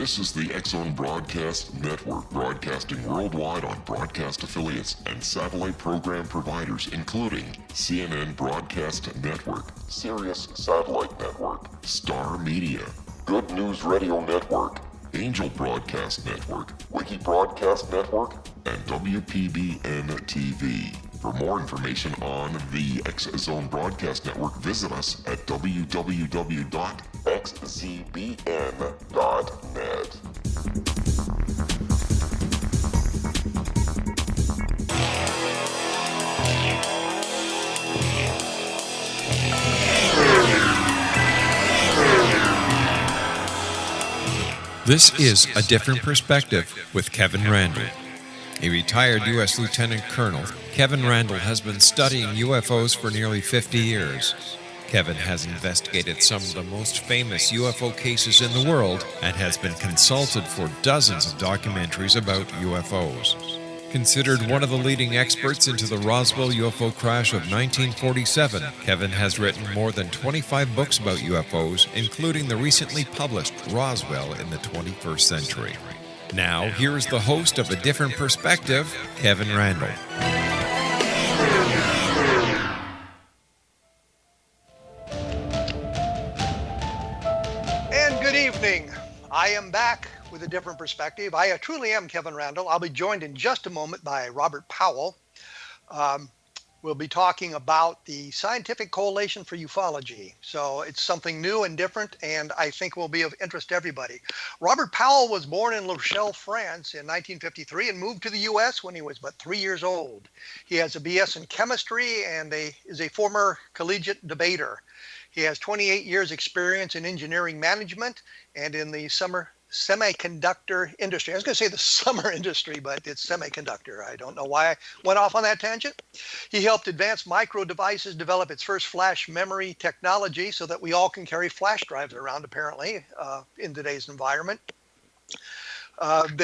This is the X-Zone Broadcast Network, broadcasting worldwide on broadcast affiliates and satellite program providers, including CNN Broadcast Network, Sirius Satellite Network, Star Media, Good News Radio Network, Angel Broadcast Network, Wiki Broadcast Network, and WPBN TV. For more information on the X-Zone Broadcast Network, visit us at www.xzbn.net. This is A Different Perspective with Kevin Randle. A retired U.S. Lieutenant Colonel, Kevin Randle has been studying UFOs for nearly 50 years. Kevin has investigated some of the most famous UFO cases in the world and has been consulted for dozens of documentaries about UFOs. Considered one of the leading experts into the Roswell UFO crash of 1947, Kevin has written more than 25 books about UFOs, including the recently published Roswell in the 21st Century. Now, here's the host of A Different Perspective, Kevin Randle. And good evening. I am back with A Different Perspective. I truly am Kevin Randle. I'll be joined in just a moment by Robert Powell. We'll be talking about the Scientific Coalition for Ufology. So it's something new and different, and I think will be of interest to everybody. Robert Powell was born in Rochelle, France in 1953 and moved to the U.S. when he was but 3 years old. He has a B.S. in chemistry and is a former collegiate debater. He has 28 years experience in engineering management and in the semiconductor industry. I was going to say the summer industry, but it's semiconductor. I don't know why I went off on that tangent. He helped Advanced Micro Devices develop its first flash memory technology so that we all can carry flash drives around, apparently, in today's environment. And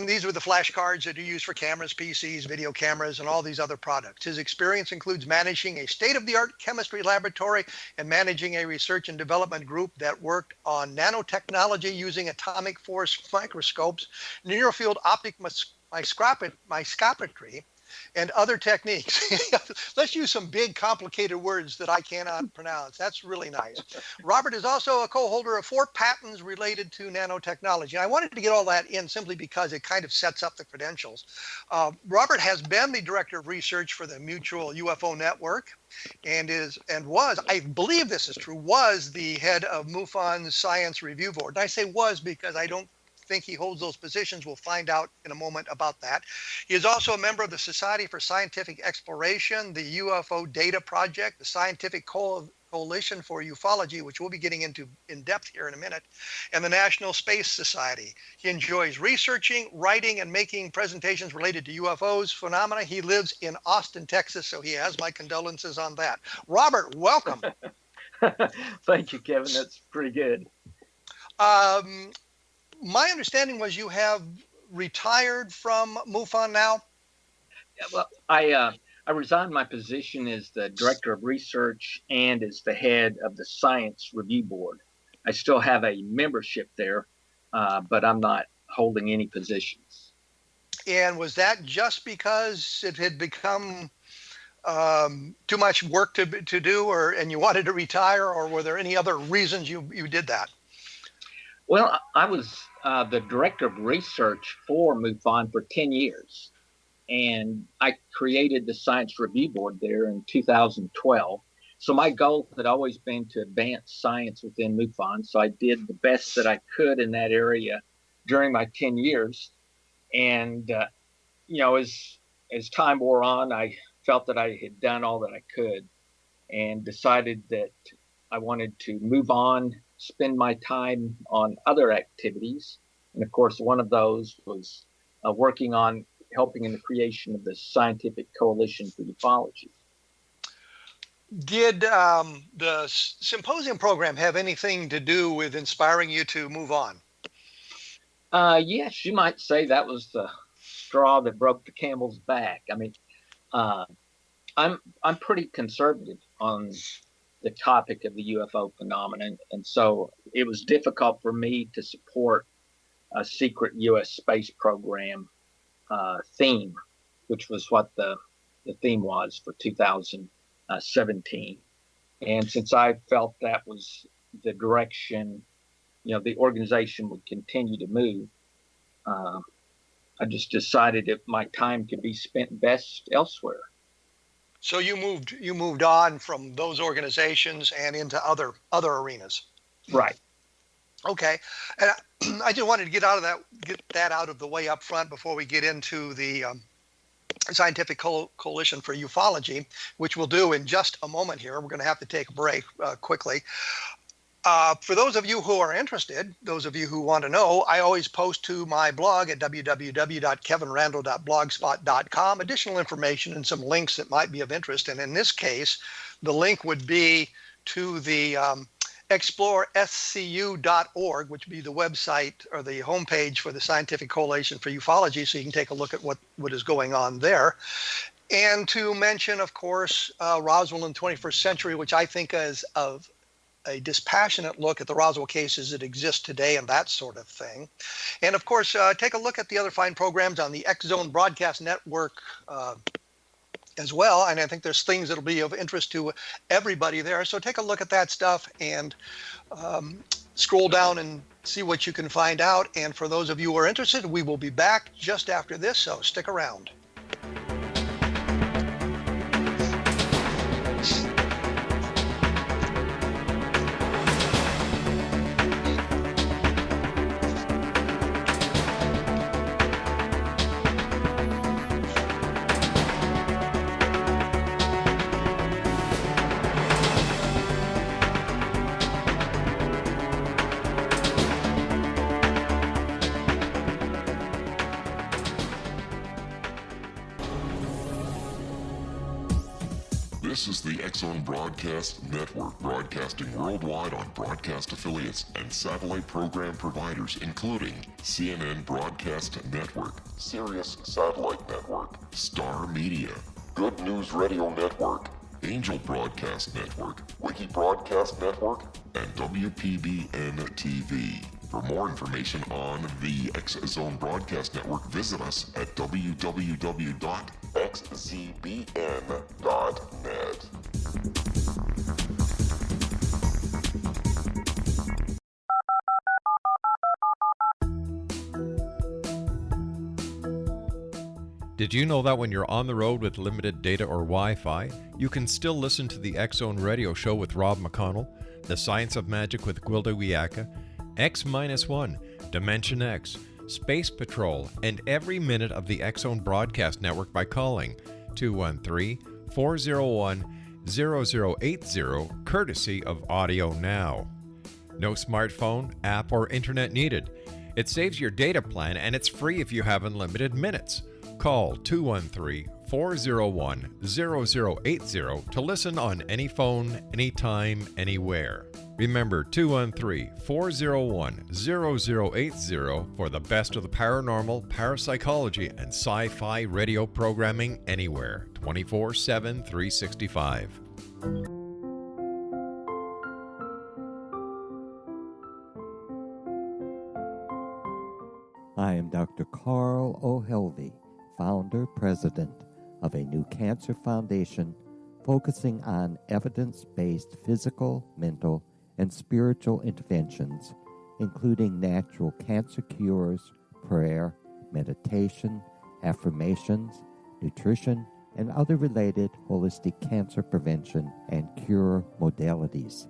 these were the flash cards that are used for cameras, PCs, video cameras, and all these other products. His experience includes managing a state-of-the-art chemistry laboratory and managing a research and development group that worked on nanotechnology using atomic force microscopes, near-field optic microscopy, and other techniques. Let's use some big, complicated words that I cannot pronounce. That's really nice. Robert is also a co-holder of 4 patents related to nanotechnology. And I wanted to get all that in simply because it kind of sets up the credentials. Robert has been the director of research for the Mutual UFO Network and was, I believe this is true, was the head of MUFON's Science Review Board. And I say was because I don't think he holds those positions. We'll find out in a moment about that. He is also a member of the Society for Scientific Exploration, the UFODATA Project, the Scientific Coalition for Ufology, which we'll be getting into in depth here in a minute, and the National Space Society. He enjoys researching, writing, and making presentations related to UFOs phenomena. He lives in Austin, Texas, so he has my condolences on that. Robert, welcome. Thank you, Kevin. That's pretty good. My understanding was you have retired from MUFON now? Yeah, well, I resigned my position as the director of research and as the head of the Science Review Board. I still have a membership there, but I'm not holding any positions. And was that just because it had become too much work to do, and you wanted to retire, or were there any other reasons you did that? Well, I was the director of research for MUFON for 10 years, and I created the Science Review Board there in 2012. So my goal had always been to advance science within MUFON, so I did the best that I could in that area during my 10 years. And, as time wore on, I felt that I had done all that I could and decided that I wanted to move on, spend my time on other activities. And of course, one of those was working on helping in the creation of the Scientific Coalition for Ufology. Did the symposium program have anything to do with inspiring you to move on? Yes, you might say that was the straw that broke the camel's back. I mean, I'm pretty conservative on the topic of the UFO phenomenon, and so it was difficult for me to support a secret U.S. space program theme, which was what the theme was for 2017. And since I felt that was the direction, the organization would continue to move, I just decided if my time could be spent best elsewhere. So you moved on from those organizations and into other arenas. Right. Okay, and I just wanted to get that out of the way up front before we get into the Scientific Coalition for Ufology, which we'll do in just a moment here. We're going to have to take a break quickly. For those of you who are interested, those of you who want to know, I always post to my blog at www.kevinrandle.blogspot.com additional information and some links that might be of interest. And in this case, the link would be to the explorescu.org, which would be the website or the homepage for the Scientific Coalition for Ufology, so you can take a look at what is going on there. And to mention, of course, Roswell in the 21st century, which I think is of a dispassionate look at the Roswell cases that exist today and that sort of thing. And of course, take a look at the other fine programs on the X Zone Broadcast Network as well. And I think there's things that'll be of interest to everybody there. So take a look at that stuff and scroll down and see what you can find out. And for those of you who are interested, we will be back just after this, so stick around. This is the X Zone Broadcast Network, broadcasting worldwide on broadcast affiliates and satellite program providers, including CNN Broadcast Network, Sirius Satellite Network, Star Media, Good News Radio Network, Angel Broadcast Network, Wiki Broadcast Network, and WPBN TV. For more information on the X Zone Broadcast Network, visit us at www.xzbn.net. Did you know that when you're on the road with limited data or Wi-Fi, you can still listen to the X Zone Radio Show with Rob McConnell, The Science of Magic with Gwilda Wiyaka, X-1, Dimension X, Space Patrol, and every minute of the X Zone Broadcast Network by calling 213-401-0080, courtesy of Audio Now. No smartphone, app, or internet needed. It saves your data plan and it's free if you have unlimited minutes. Call 213-401-0080 to listen on any phone, anytime, anywhere. Remember 213-401-0080 for the best of the paranormal, parapsychology, and sci-fi radio programming anywhere, 24/7, 365. I am Dr. Carl O'Helvey, founder, president of a new cancer foundation focusing on evidence-based physical, mental, and spiritual interventions, including natural cancer cures, prayer, meditation, affirmations, nutrition, and other related holistic cancer prevention and cure modalities.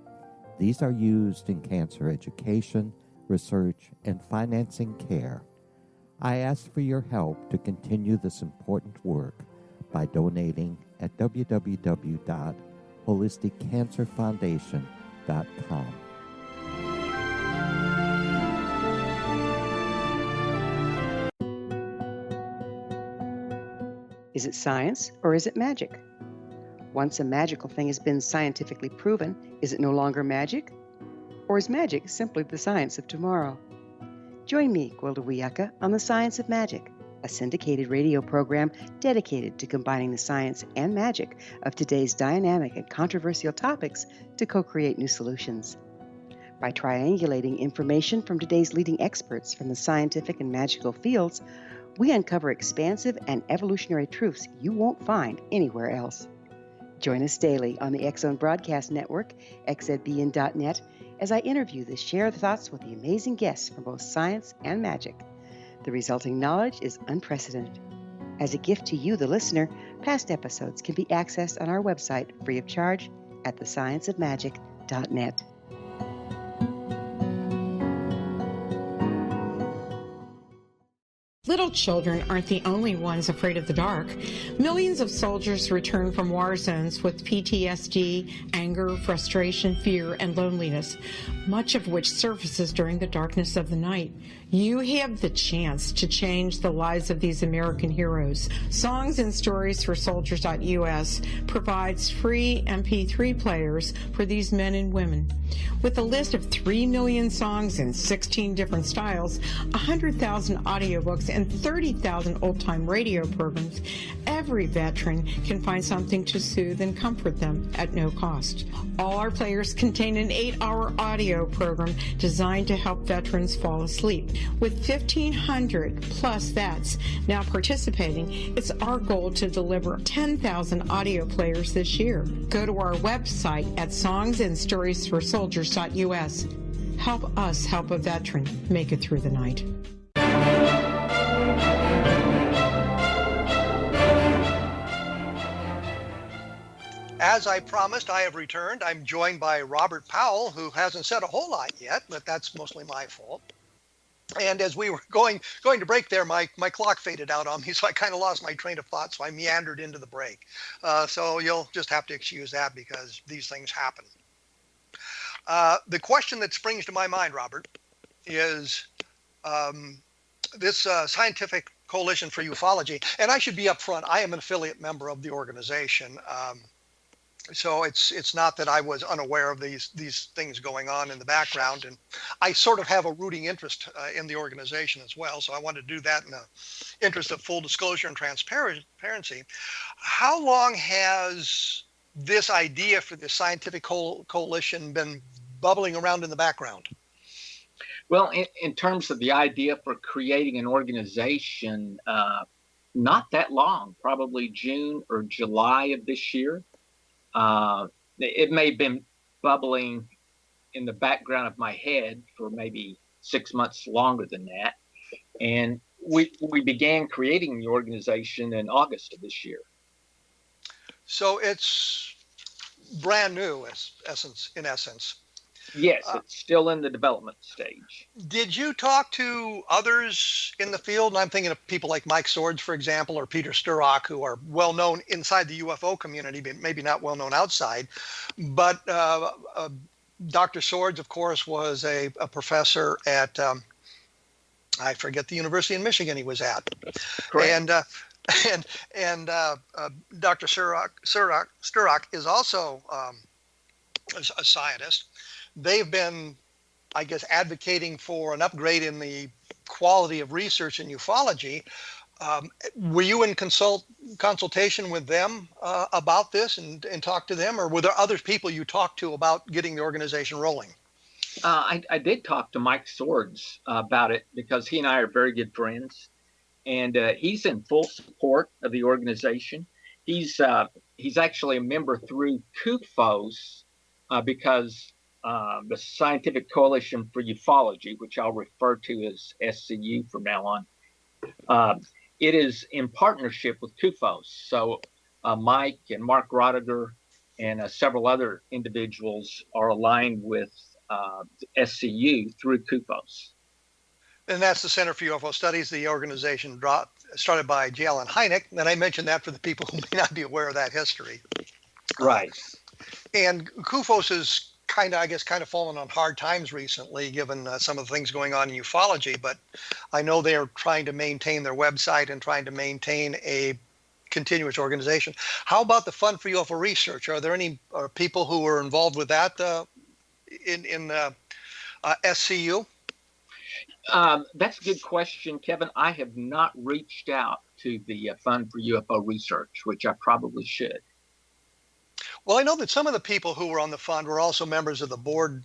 These are used in cancer education, research, and financing care. I ask for your help to continue this important work by donating at www.holisticcancerfoundation.com. Is it science or is it magic? Once a magical thing has been scientifically proven, is it no longer magic? Or is magic simply the science of tomorrow? Join me, Gwilda Wiyaka, on The Science of Magic, a syndicated radio program dedicated to combining the science and magic of today's dynamic and controversial topics to co-create new solutions. By triangulating information from today's leading experts from the scientific and magical fields, we uncover expansive and evolutionary truths you won't find anywhere else. Join us daily on the X-Zone Broadcast Network, xzbn.net, as I interview the share thoughts with the amazing guests from both science and magic. The resulting knowledge is unprecedented. As a gift to you, the listener, past episodes can be accessed on our website free of charge at thescienceofmagic.net. Little children aren't the only ones afraid of the dark. Millions of soldiers return from war zones with PTSD, anger, frustration, fear, and loneliness, much of which surfaces during the darkness of the night. You have the chance to change the lives of these American heroes. Songs and Stories for Soldiers.us provides free MP3 players for these men and women. With a list of 3 million songs in 16 different styles, 100,000 audiobooks, and 30,000 old-time radio programs, every veteran can find something to soothe and comfort them at no cost. All our players contain an 8-hour audio program designed to help veterans fall asleep. With 1,500 plus vets now participating, it's our goal to deliver 10,000 audio players this year. Go to our website at songsandstoriesforsoldiers.us. Help us help a veteran make it through the night. As I promised, I have returned. I'm joined by Robert Powell, who hasn't said a whole lot yet, but that's mostly my fault. And as we were going to break there, my clock faded out on me, so I kind of lost my train of thought, so I meandered into the break. So you'll just have to excuse that because these things happen. The question that springs to my mind, Robert, is this scientific coalition for ufology, and I should be upfront, I am an affiliate member of the organization. So it's not that I was unaware of these things going on in the background, and I sort of have a rooting interest in the organization as well. So I wanted to do that in the interest of full disclosure and transparency. How long has this idea for the scientific coalition been bubbling around in the background? Well, in terms of the idea for creating an organization, not that long, probably June or July of this year. It may have been bubbling in the background of my head for maybe 6 months longer than that. And we began creating the organization in August of this year. So it's brand new, in essence. Yes, it's still in the development stage. Did you talk to others in the field? And I'm thinking of people like Mike Swords, for example, or Peter Sturrock, who are well known inside the UFO community, but maybe not well known outside. But Dr. Swords, of course, was a professor at, I forget the university in Michigan he was at. Correct. And Dr. Sturrock is also a scientist. They've been, I guess, advocating for an upgrade in the quality of research in ufology. Were you in consultation with them about this and talked to them, or were there other people you talked to about getting the organization rolling? I did talk to Mike Swords about it because he and I are very good friends, and he's in full support of the organization. He's actually a member through CUFOS because the Scientific Coalition for Ufology, which I'll refer to as SCU from now on, it is in partnership with CUFOS. So Mike and Mark Rodiger and several other individuals are aligned with SCU through CUFOS. And that's the Center for UFO Studies, the organization started by J. Allen Hynek. And I mentioned that for the people who may not be aware of that history. Right. And CUFOS is kind of fallen on hard times recently, given some of the things going on in ufology. But I know they are trying to maintain their website and trying to maintain a continuous organization. How about the Fund for UFO Research? Are there any people who are involved with that in SCU? That's a good question, Kevin. I have not reached out to the Fund for UFO Research, which I probably should. Well, I know that some of the people who were on the fund were also members of the board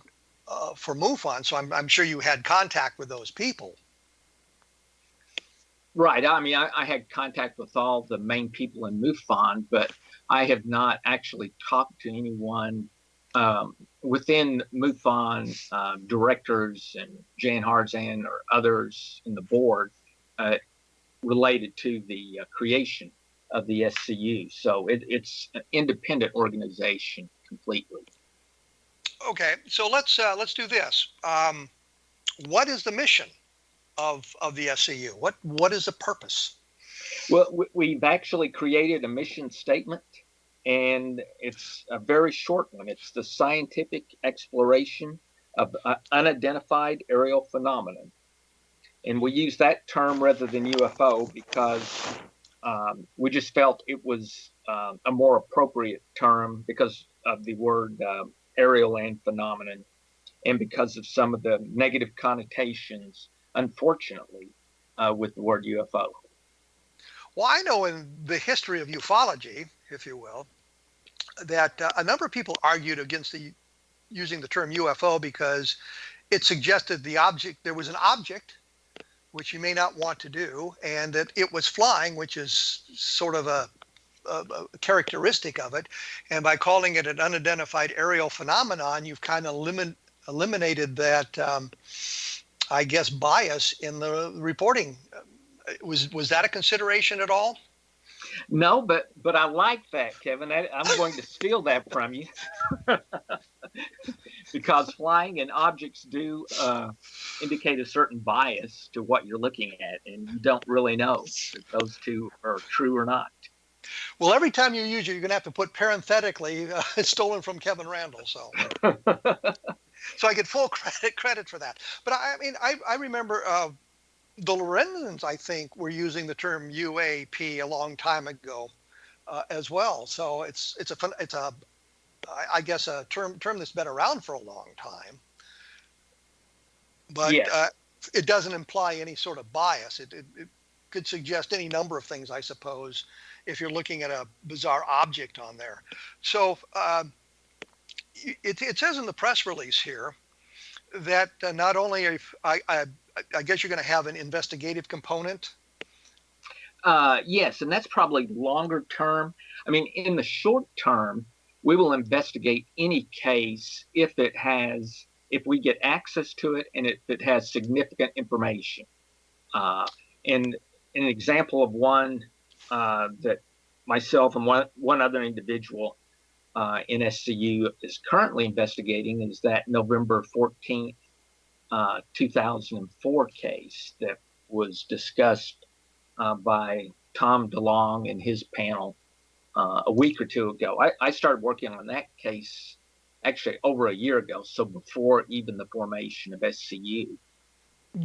for MUFON, so I'm sure you had contact with those people. Right. I mean, I had contact with all the main people in MUFON, but I have not actually talked to anyone within MUFON directors and Jan Harzan or others in the board related to the creation of the SCU. So it's an independent organization completely. Okay, so let's do this. What is the mission of the SCU? What is the purpose? Well, we've actually created a mission statement, and it's a very short one. It's the scientific exploration of unidentified aerial phenomenon. And we use that term rather than UFO because we just felt it was a more appropriate term because of the word aerial and phenomenon, and because of some of the negative connotations, unfortunately, with the word UFO. Well, I know in the history of ufology, if you will, that a number of people argued against using the term UFO because it suggested there was an object, which you may not want to do, and that it was flying, which is sort of a characteristic of it. And by calling it an unidentified aerial phenomenon, you've kind of eliminated that, I guess, bias in the reporting. Was that a consideration at all? No, but I like that, Kevin. I'm going to steal that from you because flying and objects do indicate a certain bias to what you're looking at, and you don't really know if those two are true or not. Well, every time you use it, you're going to have to put parenthetically stolen from Kevin Randle. So so I get full credit for that. But I mean, I remember the Lorenzans, I think, were using the term UAP a long time ago as well. So it's I guess a term that's been around for a long time. But yes. It doesn't imply any sort of bias. It could suggest any number of things, I suppose, if you're looking at a bizarre object on there. So it says in the press release here that not only I guess you're going to have an investigative component. Yes, and that's probably longer term. I mean, in the short term, we will investigate any case if we get access to it and if it has significant information. And an example of one that myself and one other individual in SCU is currently investigating is that November 14th, 2004 case that was discussed by Tom DeLong and his panel a week or two ago. I started working on that case actually over a year ago, so before even the formation of SCU.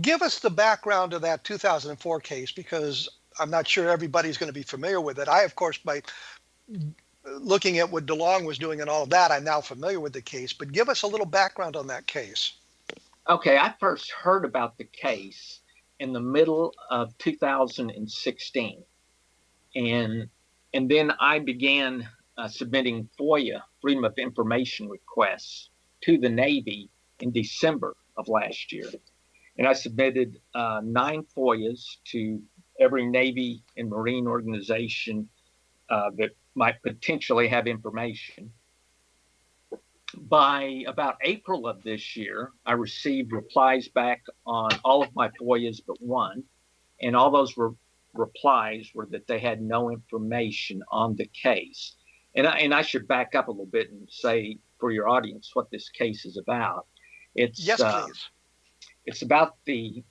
Give us the background of that 2004 case, because I'm not sure everybody's going to be familiar with it. I, of course, by looking at what DeLong was doing and all of that, I'm now familiar with the case. But give us a little background on that case. Okay, I first heard about the case in the middle of 2016. And then I began submitting FOIA, Freedom of Information requests, to the Navy in December of last year. And I submitted 9 FOIAs to every Navy and Marine organization that might potentially have information. By about April of this year, I received replies back on all of my FOIAs but one, and all those replies were that they had no information on the case. And I should back up a little bit and say for your audience what this case is about. Yes, please. It's about the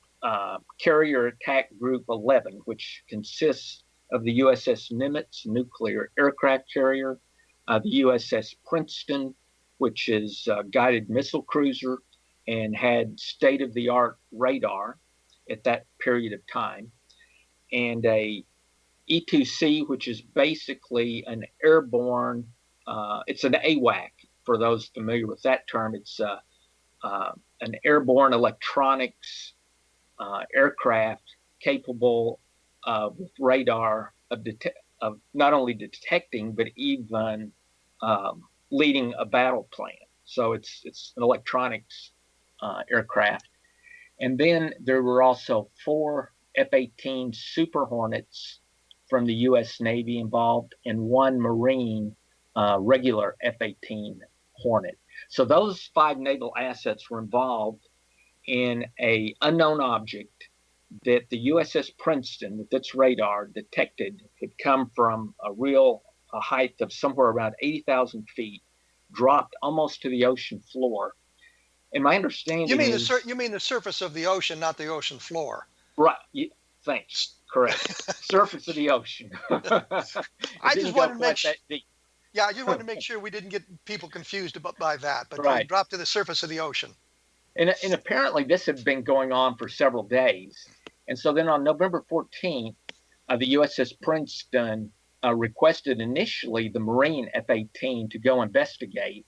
Carrier Attack Group 11, which consists of the USS Nimitz nuclear aircraft carrier, the USS Princeton, which is a guided missile cruiser and had state-of-the-art radar at that period of time, and a E-2C, which is basically an airborne, it's an AWAC, for those familiar with that term. It's an airborne electronics aircraft capable with radar of not only detecting, but even leading a battle plan. So it's an electronics aircraft. And then there were also 4 F-18 Super Hornets from the U.S. Navy involved, and 1 Marine regular F-18 Hornet. So those 5 naval assets were involved in a unknown object that the USS Princeton, with its radar, detected had come from a height of somewhere around 80,000 feet, dropped almost to the ocean floor. And my understanding You mean is... you mean the surface of the ocean, not the ocean floor. Right. Thanks. Correct. Surface of the ocean. I just wanted to make sure. That deep. Yeah, I just wanted to make sure we didn't get people confused by that. But Right. It dropped to the surface of the ocean. And apparently this had been going on for several days. And so then on November 14th, the USS Princeton requested initially the Marine F-18 to go investigate.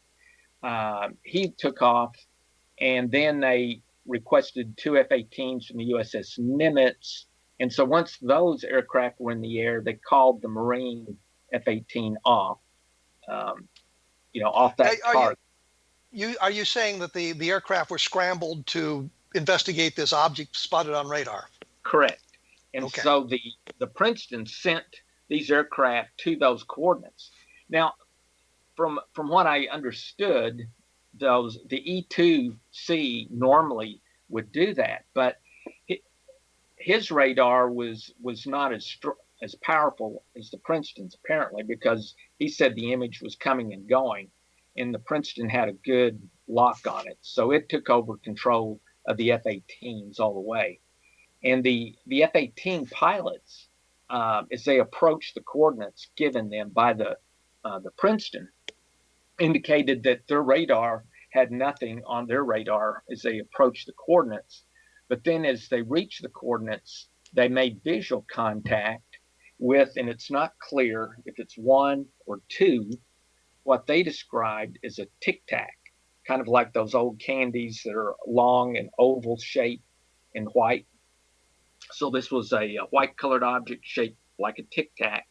He took off, and then they requested 2 F-18s from the USS Nimitz. And so once those aircraft were in the air, they called the Marine F-18 off, off that target. Are you saying that the aircraft were scrambled to investigate this object spotted on radar? Correct. And okay. So the Princeton sent these aircraft to those coordinates. Now, from what I understood, the E-2C normally would do that, but his radar was not as powerful as the Princeton's, apparently, because he said the image was coming and going, and the Princeton had a good lock on it. So it took over control of the F-18s all the way. And the F-18 pilots, as they approached the coordinates given them by the Princeton, indicated that their radar had nothing on their radar as they approached the coordinates. But then as they reached the coordinates, they made visual contact with, and it's not clear if it's 1 or 2, what they described as a tic-tac, kind of like those old candies that are long and oval shaped and white. So this was a white colored object shaped like a tic-tac.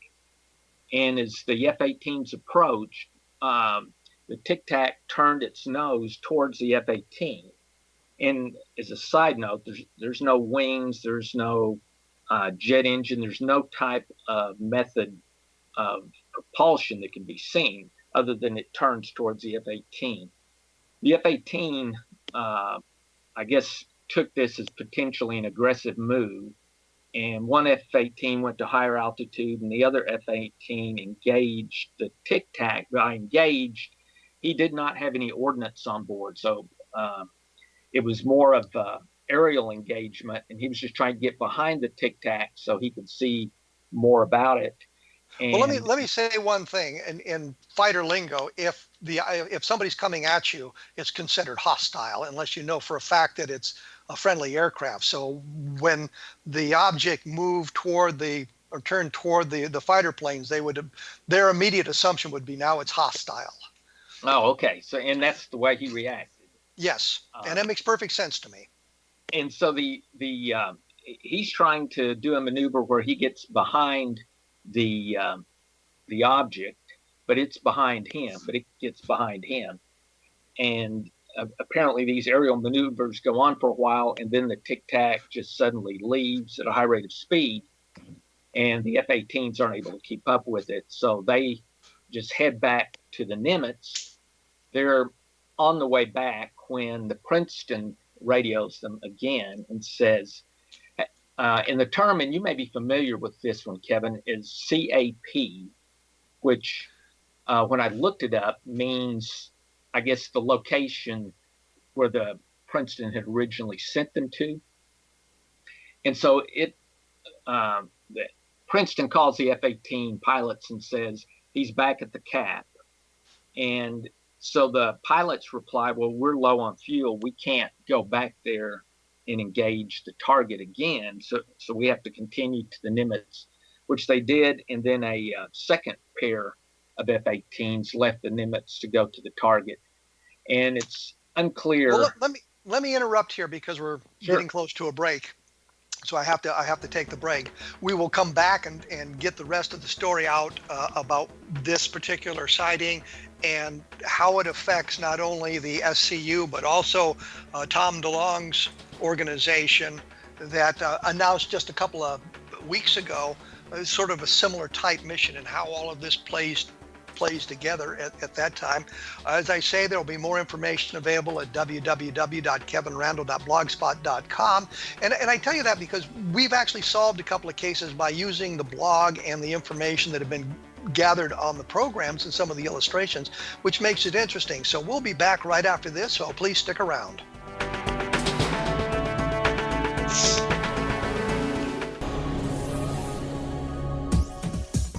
And as the F-18s approached, the tic-tac turned its nose towards the F-18. And as a side note, there's no wings, there's no jet engine, there's no type of method of propulsion that can be seen other than it turns towards the F-18. The F-18, I guess, took this as potentially an aggressive move, and one F-18 went to higher altitude, and the other F-18 engaged the tic-tac. By engaged, he did not have any ordnance on board, so it was more of aerial engagement, and he was just trying to get behind the tic-tac so he could see more about it. And well, let me say one thing. In fighter lingo, if somebody's coming at you, it's considered hostile unless you know for a fact that it's a friendly aircraft. So when the object moved turned toward the fighter planes, their immediate assumption would be now it's hostile. Oh, okay. So and that's the way he reacted. Yes, and that makes perfect sense to me. And so he's trying to do a maneuver where he gets behind the object, but it gets behind him. And apparently these aerial maneuvers go on for a while, and then the tic-tac just suddenly leaves at a high rate of speed, and the F-18s aren't able to keep up with it. So they just head back to the Nimitz. They're on the way back when the Princeton radios them again and says, and the term, and you may be familiar with this one, Kevin, is CAP, which when I looked it up means, I guess, the location where the Princeton had originally sent them to. And so the Princeton calls the F-18 pilots and says he's back at the cap. And so the pilots reply, well, we're low on fuel. We can't go back there and engage the target again. So we have to continue to the Nimitz, which they did. And then a second pair of F-18s left the Nimitz to go to the target. And it's unclear. Well, let me interrupt here because we're getting close to a break. So I have to take the break. We will come back and get the rest of the story out about this particular sighting and how it affects not only the SCU but also Tom DeLonge's organization that announced just a couple of weeks ago sort of a similar type mission, and how all of this plays together at that time. As I say, there will be more information available at www.kevinrandle.blogspot.com. And I tell you that because we've actually solved a couple of cases by using the blog and the information that have been gathered on the programs and some of the illustrations, which makes it interesting. So we'll be back right after this, so please stick around.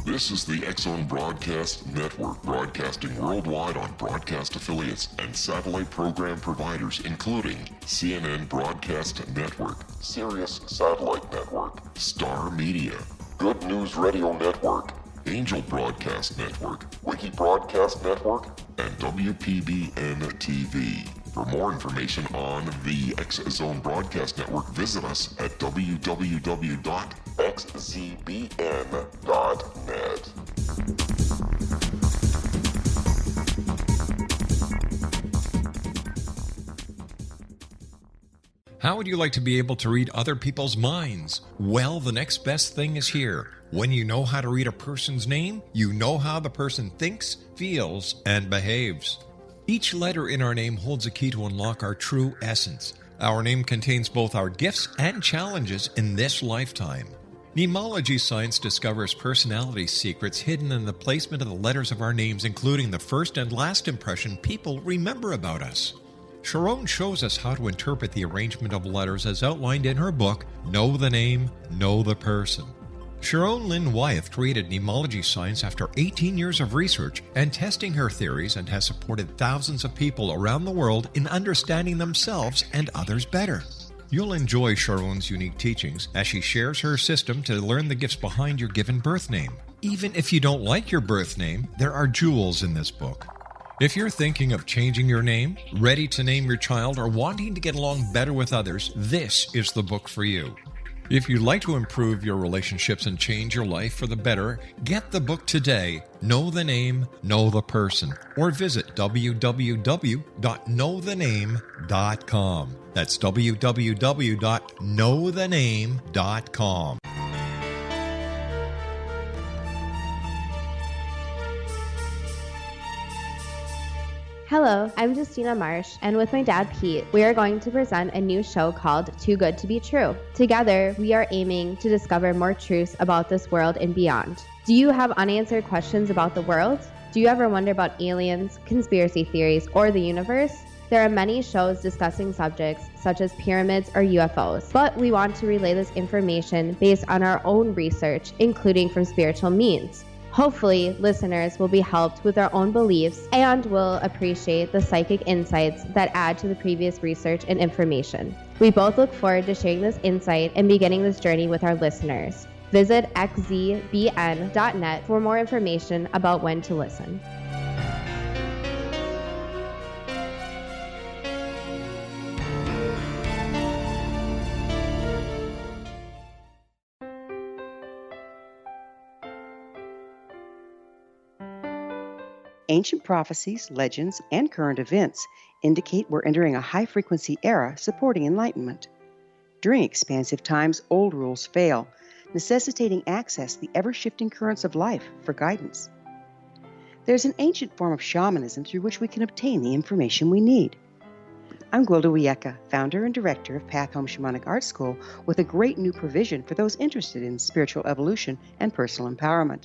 This is the X-Zone Broadcast Network, broadcasting worldwide on broadcast affiliates and satellite program providers, including CNN Broadcast Network, Sirius Satellite Network, Star Media, Good News Radio Network, Angel Broadcast Network, Wiki Broadcast Network, and WPBN TV. For more information on the X-Zone Broadcast Network, visit us at www.xzbn.net. How would you like to be able to read other people's minds? Well, the next best thing is here. When you know how to read a person's name, you know how the person thinks, feels, and behaves. Each letter in our name holds a key to unlock our true essence. Our name contains both our gifts and challenges in this lifetime. Mnemology science discovers personality secrets hidden in the placement of the letters of our names, including the first and last impression people remember about us. Sharon shows us how to interpret the arrangement of letters as outlined in her book, Know the Name, Know the Person. Sharon Lynn Wyeth created mnemology science after 18 years of research and testing her theories, and has supported thousands of people around the world in understanding themselves and others better. You'll enjoy Sharon's unique teachings as she shares her system to learn the gifts behind your given birth name. Even if you don't like your birth name, there are jewels in this book. If you're thinking of changing your name, ready to name your child, or wanting to get along better with others, this is the book for you. If you'd like to improve your relationships and change your life for the better, get the book today, Know the Name, Know the Person, or visit www.knowthename.com. That's www.knowthename.com. Hello, I'm Justina Marsh, and with my dad Pete, we are going to present a new show called Too Good to Be True. Together, we are aiming to discover more truths about this world and beyond. Do you have unanswered questions about the world? Do you ever wonder about aliens, conspiracy theories, or the universe? There are many shows discussing subjects such as pyramids or UFOs, but we want to relay this information based on our own research, including from spiritual means. Hopefully, listeners will be helped with their own beliefs and will appreciate the psychic insights that add to the previous research and information. We both look forward to sharing this insight and beginning this journey with our listeners. Visit xzbn.net for more information about when to listen. Ancient prophecies, legends, and current events indicate we're entering a high-frequency era supporting enlightenment. During expansive times, old rules fail, necessitating access to the ever-shifting currents of life for guidance. There's an ancient form of shamanism through which we can obtain the information we need. I'm Gwilda Wieka, founder and director of Path Home Shamanic Art School, with a great new provision for those interested in spiritual evolution and personal empowerment.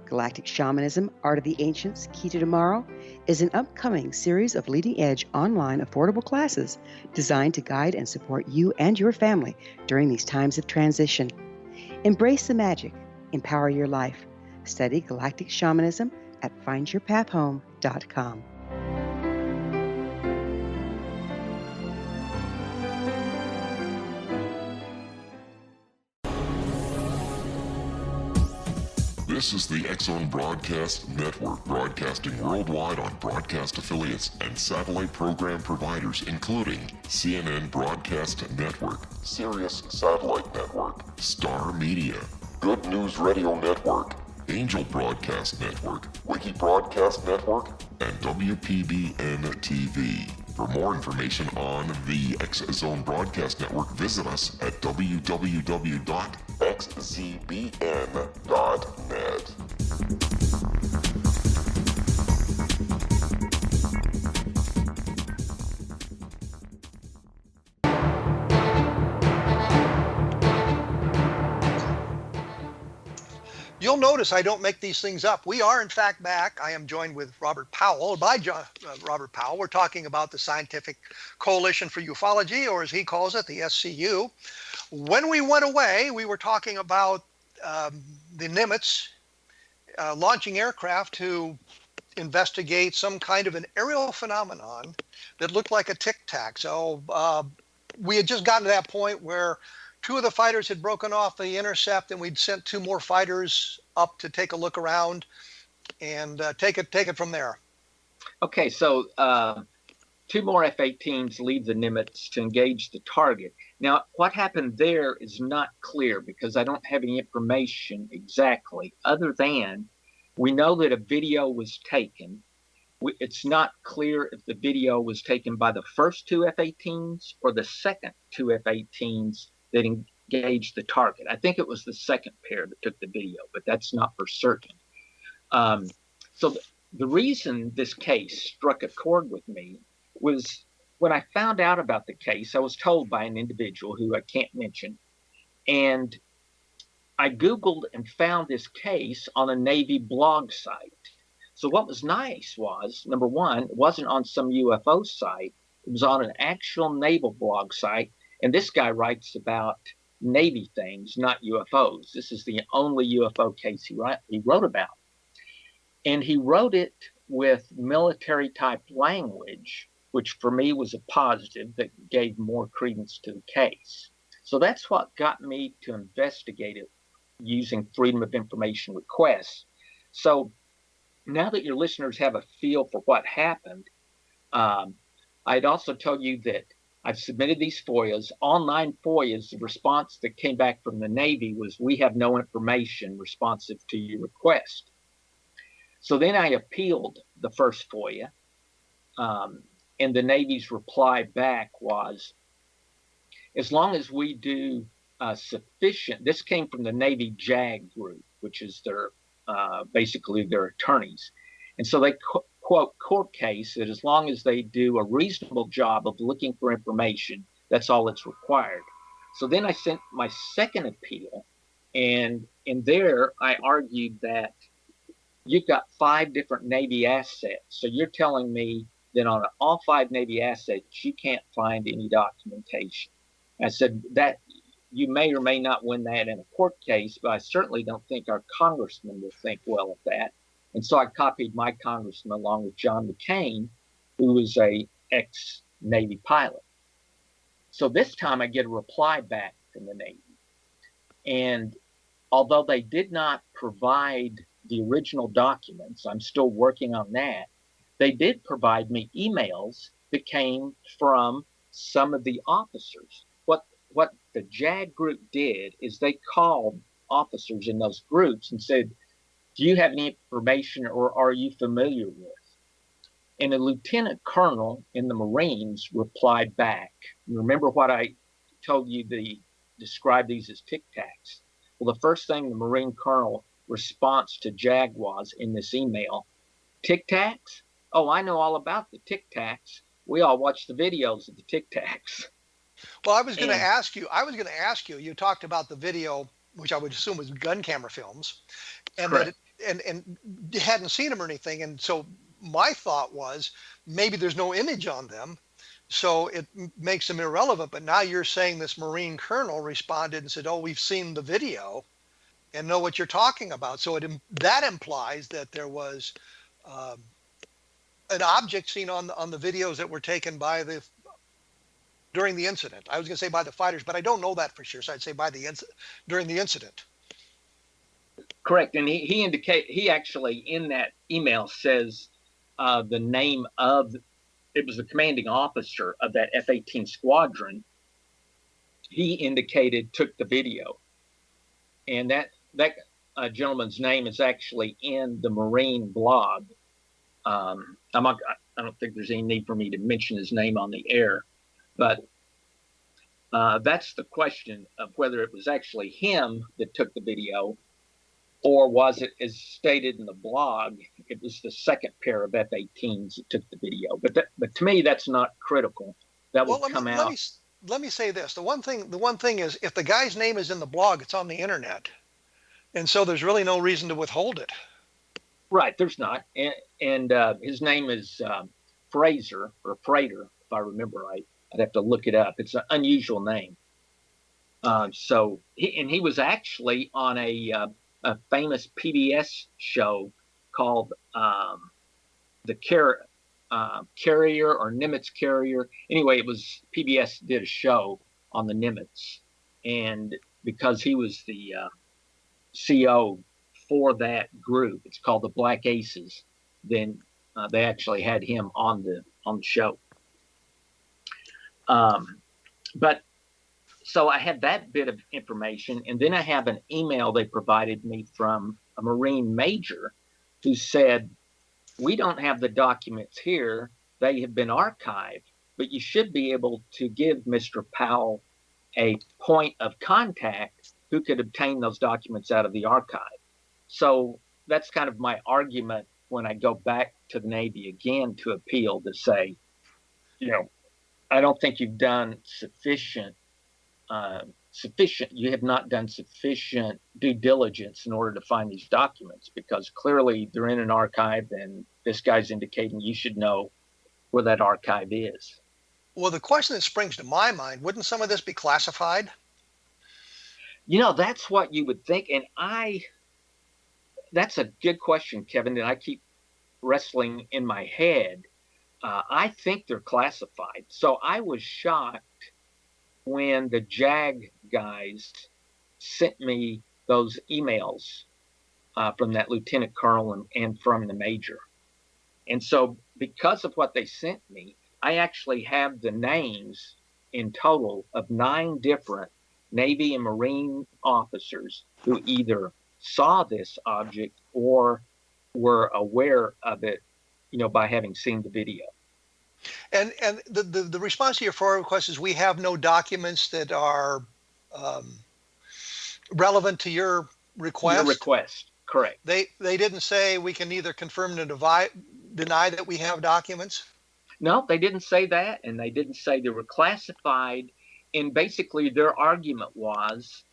Galactic Shamanism, Art of the Ancients, Key to Tomorrow, is an upcoming series of leading-edge online affordable classes designed to guide and support you and your family during these times of transition. Embrace the magic. Empower your life. Study Galactic Shamanism at findyourpathhome.com. This is the X-Zone Broadcast Network, broadcasting worldwide on broadcast affiliates and satellite program providers, including CNN Broadcast Network, Sirius Satellite Network, Star Media, Good News Radio Network, Angel Broadcast Network, Wiki Broadcast Network, and WPBN TV. For more information on the X-Zone Broadcast Network, visit us at www.xzbn.net. You'll notice I don't make these things up. We are, in fact, back. I am joined with Robert Powell. Robert Powell, we're talking about the Scientific Coalition for Ufology, or as he calls it, the SCU. When we went away, we were talking about the Nimitz launching aircraft to investigate some kind of an aerial phenomenon that looked like a tic-tac. So we had just gotten to that point where two of the fighters had broken off the intercept, and we'd sent two more fighters up to take a look around and take it from there. Okay, so two more F-18s leave the Nimitz to engage the target. Now, what happened there is not clear because I don't have any information exactly, other than we know that a video was taken. It's not clear if the video was taken by the first two F-18s or the second two F-18s that engaged the target. I think it was the second pair that took the video, but that's not for certain. So the reason this case struck a chord with me was when I found out about the case, I was told by an individual who I can't mention, and I Googled and found this case on a Navy blog site. So what was nice was, number one, it wasn't on some UFO site. It was on an actual naval blog site. And this guy writes about Navy things, not UFOs. This is the only UFO case he wrote about. And he wrote it with military type language, which for me was a positive that gave more credence to the case. So that's what got me to investigate it using Freedom of Information requests. So now that your listeners have a feel for what happened, I'd also told you that I've submitted these FOIAs. All 9 FOIAs, the response that came back from the Navy was, we have no information responsive to your request. So then I appealed the first FOIA, and the Navy's reply back was, as long as we do sufficient, this came from the Navy JAG group, which is their basically their attorneys. And so they quote court case that as long as they do a reasonable job of looking for information, that's all that's required. So then I sent my second appeal, and in there I argued that you've got 5 different Navy assets. So you're telling me that on all 5 Navy assets, you can't find any documentation. I said that you may or may not win that in a court case, but I certainly don't think our congressman will think well of that. And so I copied my congressman along with John McCain, who was a ex-Navy pilot. So this time I get a reply back from the Navy. And although they did not provide the original documents, I'm still working on that, they did provide me emails that came from some of the officers. What the JAG group did is they called officers in those groups and said, do you have any information or are you familiar with? And a lieutenant colonel in the Marines replied back. You remember what I told you, describe these as tic-tacs? Well, the first thing the Marine colonel response to JAG was in this email, tic-tacs? Oh, I know all about the tic-tacs. We all watch the videos of the tic-tacs. Well, I was going to ask you, you talked about the video, which I would assume was gun camera films, and that and you hadn't seen them or anything. And so my thought was maybe there's no image on them, so it makes them irrelevant. But now you're saying this Marine colonel responded and said, oh, we've seen the video and know what you're talking about. So that implies that there was an object seen on the videos that were taken by during the incident. I was going to say by the fighters, but I don't know that for sure. So I'd say during the incident. Correct. And he actually in that email says the name of, it was the commanding officer of that F-18 squadron. He indicated took the video, and that gentleman's name is actually in the Marine blog. I don't think there's any need for me to mention his name on the air, but that's the question of whether it was actually him that took the video, or was it, as stated in the blog, it was the second pair of F-18s that took the video. But to me, that's not critical. That will come out. Let me say this. The one thing is, if the guy's name is in the blog, it's on the internet, and so there's really no reason to withhold it. Right, there's not, and his name is Fraser or Prater, if I remember right. I'd have to look it up. It's an unusual name. So he was actually on a famous PBS show called the Carrier or Nimitz Carrier. Anyway, it was PBS did a show on the Nimitz, and because he was the CO for that group, it's called the Black Aces. Then they actually had him on the show. But so I had that bit of information, and then I have an email they provided me from a Marine major who said, we don't have the documents here. They have been archived, but you should be able to give Mr. Powell a point of contact who could obtain those documents out of the archive. So that's kind of my argument when I go back to the Navy again to appeal, to say, I don't think you've done sufficient. You have not done sufficient due diligence in order to find these documents, because clearly they're in an archive, and this guy's indicating you should know where that archive is. Well, the question that springs to my mind, wouldn't some of this be classified? That's what you would think. And that's a good question, Kevin, that I keep wrestling in my head. I think they're classified. So I was shocked when the JAG guys sent me those emails from that lieutenant colonel and from the major. And so because of what they sent me, I actually have the names in total of 9 different Navy and Marine officers who either saw this object or were aware of it, by having seen the video. And the response to your FOIA request is, we have no documents that are relevant to your request. Your request, correct. They didn't say we can either confirm or deny that we have documents? No, they didn't say that, and they didn't say they were classified. And basically their argument was,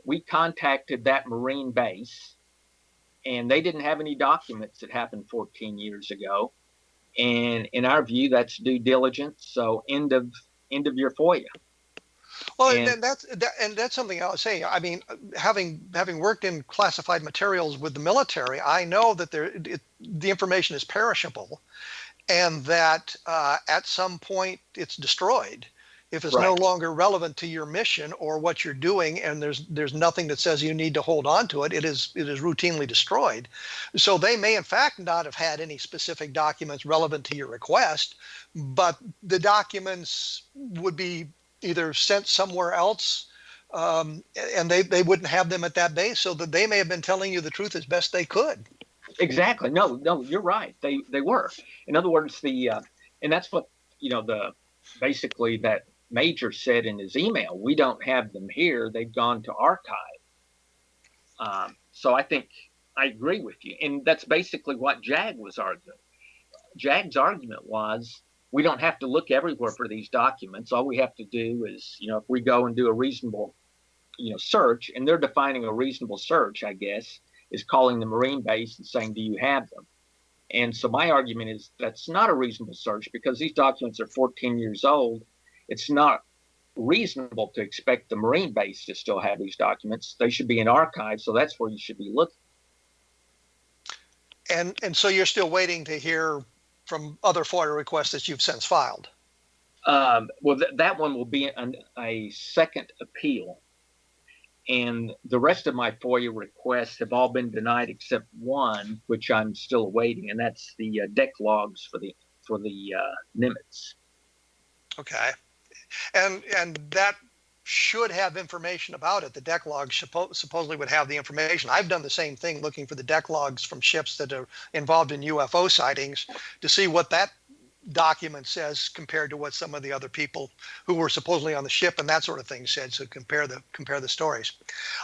we contacted that Marine base, and they didn't have any documents that happened 14 years ago. And in our view, that's due diligence. So end of your FOIA. Well, and that's something I'll say. I mean, having worked in classified materials with the military, I know that the information is perishable, and that at some point it's destroyed if it's no longer relevant to your mission or what you're doing, and there's nothing that says you need to hold on to it. It is routinely destroyed. So they may in fact not have had any specific documents relevant to your request, but the documents would be either sent somewhere else, and they wouldn't have them at that base, so that they may have been telling you the truth as best they could. Exactly. No, you're right. They were. In other words, and that's what basically that major said in his email. We don't have them here. They've gone to archive. So I think I agree with you, and that's basically what JAG was arguing. JAG's argument was, we don't have to look everywhere for these documents. All we have to do is, if we go and do a reasonable, search, and they're defining a reasonable search, I guess, is calling the Marine base and saying, do you have them? And so my argument is that's not a reasonable search, because these documents are 14 years old. It's not reasonable to expect the Marine base to still have these documents. They should be in archives, so that's where you should be looking. And so you're still waiting to hear from other FOIA requests that you've since filed? Well, that one will be a second appeal. And the rest of my FOIA requests have all been denied except one, which I'm still awaiting, and that's the deck logs for the Nimitz. Okay. And that should have information about it. The deck logs supposedly would have the information. I've done the same thing, looking for the deck logs from ships that are involved in UFO sightings to see what that document says compared to what some of the other people who were supposedly on the ship and that sort of thing said. So compare the stories.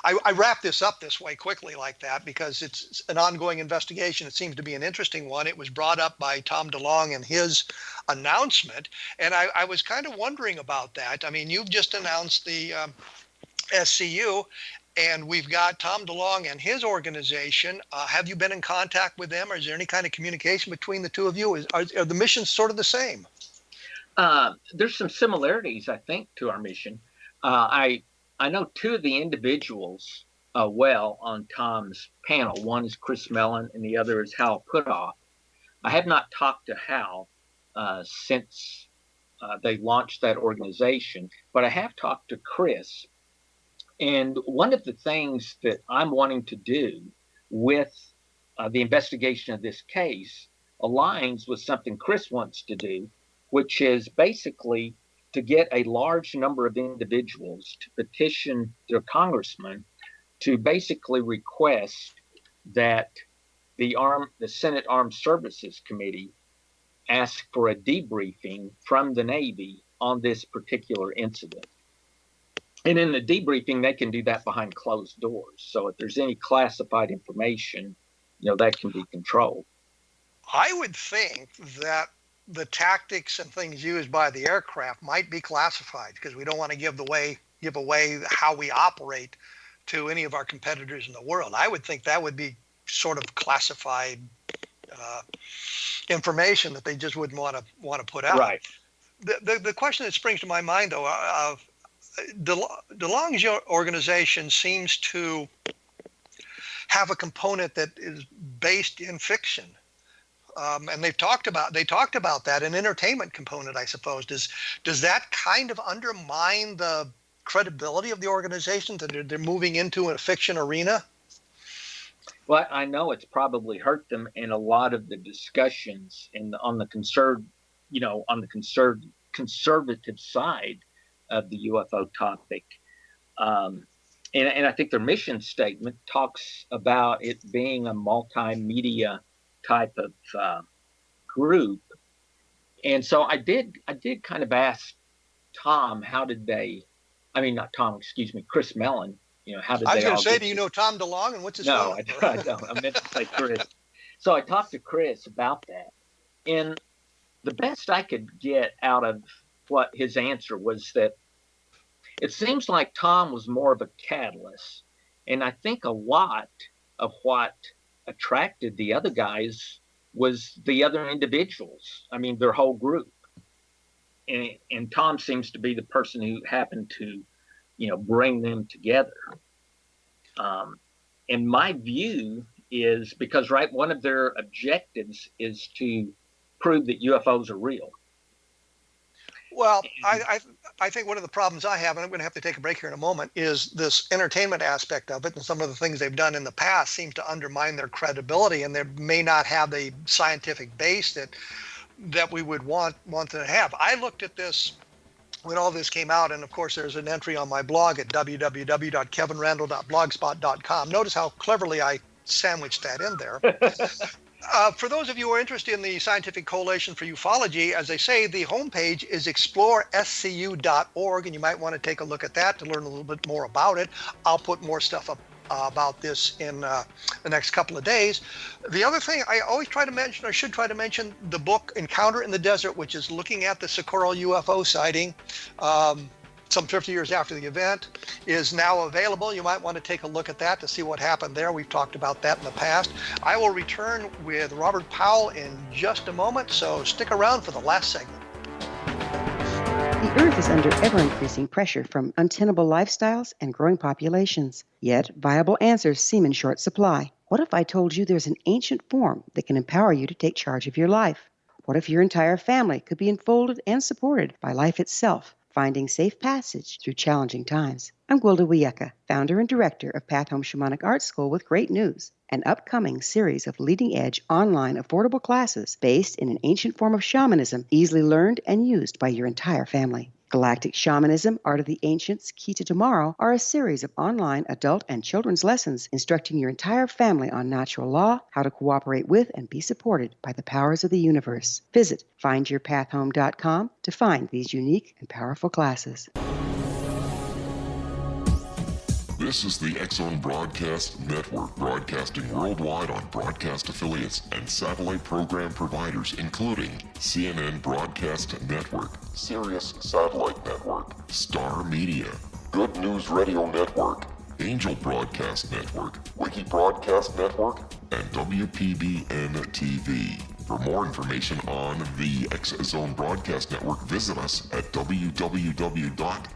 I wrap this up this way quickly like that because it's an ongoing investigation. It seems to be an interesting one. It was brought up by Tom DeLonge in his announcement, and I was kind of wondering about that. I mean, you've just announced the SCU, and we've got Tom DeLonge and his organization. Have you been in contact with them, or is there any kind of communication between the two of you? Are the missions sort of the same? There's some similarities, I think, to our mission. I know two of the individuals well on Tom's panel. One is Chris Mellon, and the other is Hal Puthoff. I have not talked to Hal since they launched that organization, but I have talked to Chris. And one of the things that I'm wanting to do with the investigation of this case aligns with something Chris wants to do, which is basically to get a large number of individuals to petition their congressman to basically request that the Senate Armed Services Committee ask for a debriefing from the Navy on this particular incident. And in the debriefing, they can do that behind closed doors. So if there's any classified information, that can be controlled. I would think that the tactics and things used by the aircraft might be classified because we don't want to give away how we operate to any of our competitors in the world. I would think that would be sort of classified information that they just wouldn't want to put out. Right. The question that springs to my mind, though, DeLonge's organization seems to have a component that is based in fiction, and they talked about that, an entertainment component, I suppose. Does that kind of undermine the credibility of the organization that they're moving into a fiction arena? Well, I know it's probably hurt them in a lot of the discussions on the conservative side of the UFO topic. And I think their mission statement talks about it being a multimedia type of group. And so I did kind of ask Tom, Chris Mellon, how did they all get? I was going to say, do you know Tom DeLonge, and what's his No, phone I don't. I meant to say Chris. So I talked to Chris about that. And the best I could get out of what his answer was that it seems like Tom was more of a catalyst. And I think a lot of what attracted the other guys was the other individuals. I mean, their whole group. And Tom seems to be the person who happened to, bring them together. And my view is because, one of their objectives is to prove that UFOs are real. Well, I think one of the problems I have, and I'm going to have to take a break here in a moment, is this entertainment aspect of it, and some of the things they've done in the past seem to undermine their credibility, and they may not have the scientific base that we would want to have. I looked at this when all this came out, and of course there's an entry on my blog at www.kevinrandle.blogspot.com. Notice how cleverly I sandwiched that in there. For those of you who are interested in the Scientific Coalition for Ufology, as I say, the homepage is explorescu.org, and you might want to take a look at that to learn a little bit more about it. I'll put more stuff up about this in the next couple of days. The other thing I always try to mention, or should try to mention, the book Encounter in the Desert, which is looking at the Socorro UFO sighting some 50 years after the event, is now available. You might want to take a look at that to see what happened there. We've talked about that in the past. I will return with Robert Powell in just a moment, so stick around for the last segment. The Earth is under ever-increasing pressure from untenable lifestyles and growing populations. Yet, viable answers seem in short supply. What if I told you there's an ancient form that can empower you to take charge of your life? What if your entire family could be enfolded and supported by life itself, Finding Safe Passage Through Challenging Times. I'm Gwilda Wiyaka, founder and director of Path Home Shamanic Art School, with great news. An upcoming series of leading-edge online affordable classes based in an ancient form of shamanism, easily learned and used by your entire family. Galactic Shamanism, Art of the Ancients, Key to Tomorrow are a series of online adult and children's lessons instructing your entire family on natural law, how to cooperate with and be supported by the powers of the universe. Visit findyourpathhome.com to find these unique and powerful classes. This is the X-Zone Broadcast Network, broadcasting worldwide on broadcast affiliates and satellite program providers, including CNN Broadcast Network, Sirius Satellite Network, Star Media, Good News Radio Network, Angel Broadcast Network, Wiki Broadcast Network, and WPBN TV. For more information on the X-Zone Broadcast Network, visit us at www.xzbn.net.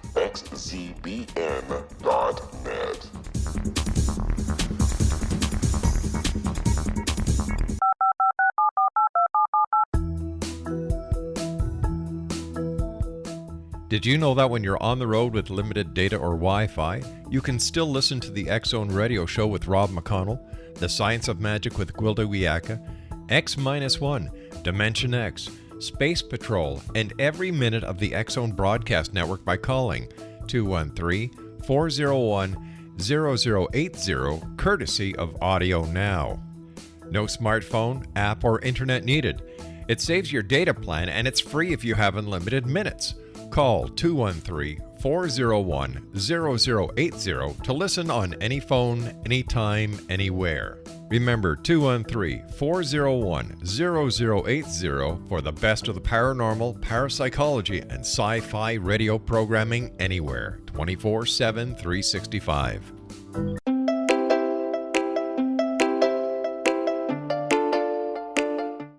Did you know that when you're on the road with limited data or Wi-Fi, you can still listen to the X-Zone Radio Show with Rob McConnell, The Science of Magic with Gwilda Wiyaka, X-1, Dimension X, Space Patrol, and every minute of the X-Zone Broadcast Network by calling 213-401-0080, courtesy of Audio Now. No smartphone, app, or internet needed. It saves your data plan, and it's free if you have unlimited minutes. Call 213-401-0080 to listen on any phone, anytime, anywhere. Remember 213-401-0080 for the best of the paranormal, parapsychology, and sci-fi radio programming anywhere, 24/7, 365.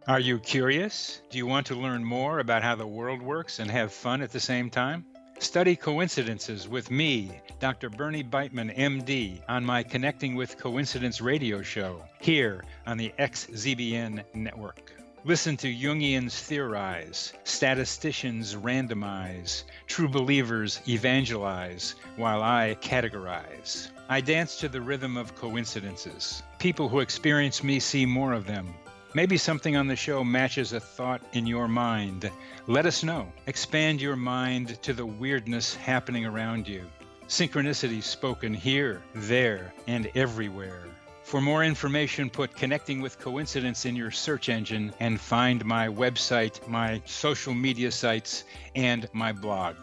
Are you curious? Do you want to learn more about how the world works and have fun at the same time? Study coincidences with me, Dr. Bernie Beitman, MD, on my Connecting with Coincidence radio show, here on the XZBN network. Listen to Jungians theorize, statisticians randomize, true believers evangelize, while I categorize. I dance to the rhythm of coincidences. People who experience me see more of them. Maybe something on the show matches a thought in your mind. Let us know. Expand your mind to the weirdness happening around you. Synchronicity spoken here, there, and everywhere. For more information, put Connecting with Coincidence in your search engine and find my website, my social media sites, and my blog.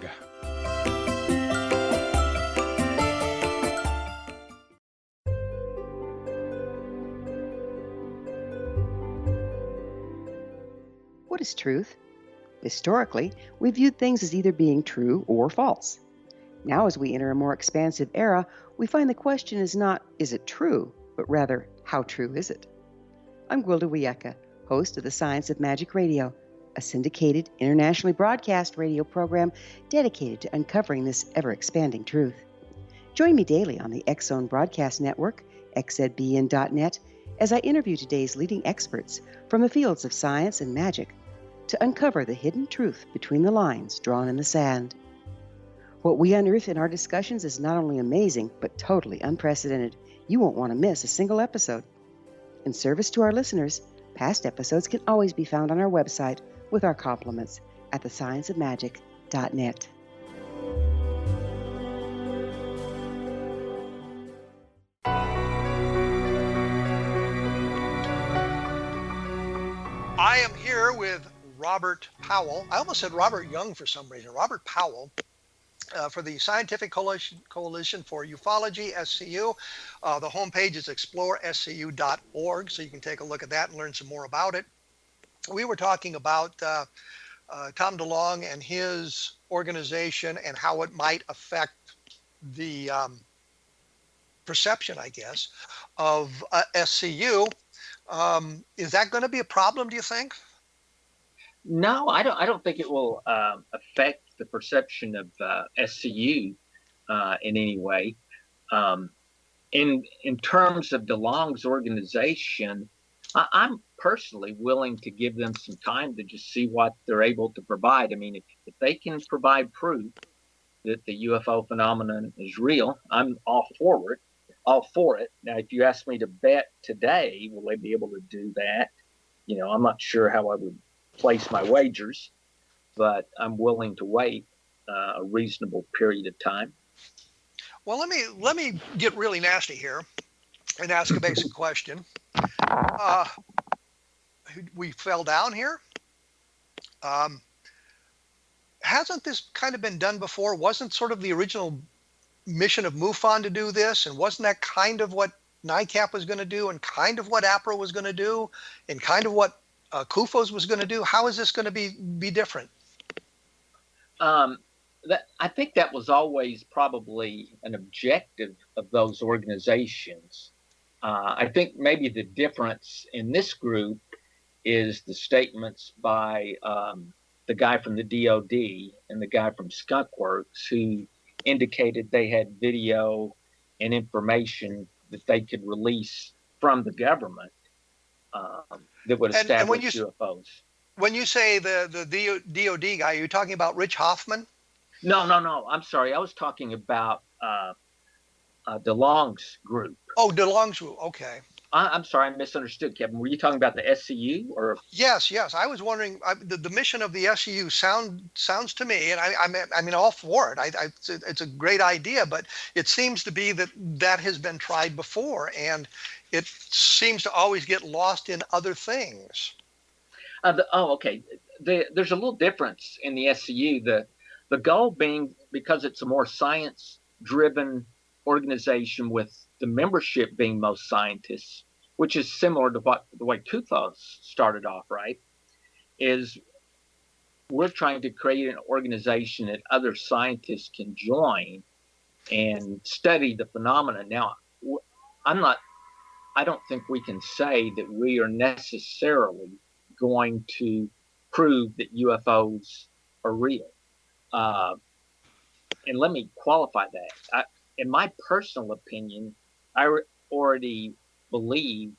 What is truth? Historically, we viewed things as either being true or false. Now, as we enter a more expansive era, we find the question is not, is it true, but rather, how true is it? I'm Gwilda Wiyaka, host of the Science of Magic Radio, a syndicated, internationally broadcast radio program dedicated to uncovering this ever-expanding truth. Join me daily on the X-Zone Broadcast Network, xzbn.net, as I interview today's leading experts from the fields of science and magic to uncover the hidden truth between the lines drawn in the sand. What we unearth in our discussions is not only amazing, but totally unprecedented. You won't want to miss a single episode. In service to our listeners, past episodes can always be found on our website with our compliments at thescienceofmagic.net. I am here with Robert Powell. I almost said Robert Young for some reason. Robert Powell for the Scientific Coalition for Ufology, SCU. The homepage is explorescu.org, so you can take a look at that and learn some more about it. We were talking about Tom DeLonge and his organization and how it might affect the perception, I guess, of SCU. Is that going to be a problem, do you think? No, I don't think it will affect the perception of SCU in any way. In terms of DeLonge's organization, I'm personally willing to give them some time to just see what they're able to provide. I mean, if they can provide proof that the UFO phenomenon is real, I'm all for it. Now, if you ask me to bet today, will they be able to do that? I'm not sure how I would place my wagers, but I'm willing to wait a reasonable period of time. Well, let me get really nasty here and ask a basic question. We fell down here. Um, hasn't this kind of been done before? Wasn't sort of the original mission of MUFON to do this, and wasn't that kind of what NICAP was going to do, and kind of what APRA was going to do, and kind of what CUFOS was going to do? How is this going to be different? I think that was always probably an objective of those organizations. I think maybe the difference in this group is the statements by the guy from the DOD and the guy from Skunk Works, who indicated they had video and information that they could release from the government that would establish UFOs. When you say the DOD guy, are you talking about Rich Hoffman? No. I'm sorry. I was talking about DeLong's group. Oh, DeLong's group. Okay. I'm sorry, I misunderstood, Kevin. Were you talking about the SCU or? Yes. I was wondering. The mission of the SCU sounds to me, and I mean, all for it. It's a great idea, but it seems to be that has been tried before, and it seems to always get lost in other things. Okay. There's a little difference in the SCU. The goal being, because it's a more science-driven organization with the membership being most scientists, which is similar to the way CUFOS started off, right? Is we're trying to create an organization that other scientists can join and study the phenomena. Now, I don't think we can say that we are necessarily going to prove that UFOs are real. And let me qualify that. In my personal opinion, I already believe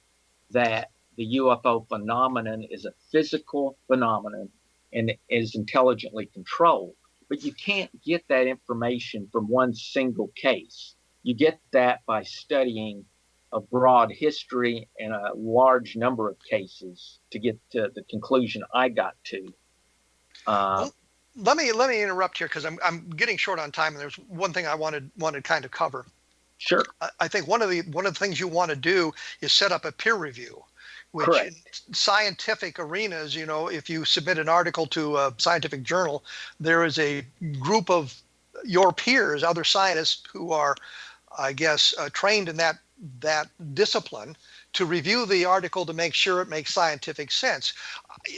that the UFO phenomenon is a physical phenomenon and is intelligently controlled. But you can't get that information from one single case. You get that by studying a broad history and a large number of cases to get to the conclusion I got to. Let me interrupt here because I'm getting short on time, and there's one thing I wanted to kind of cover. Sure. I think one of the things you want to do is set up a peer review, which Correct. in scientific arenas, if you submit an article to a scientific journal, there is a group of your peers, other scientists who are, I guess, trained in that discipline to review the article to make sure it makes scientific sense.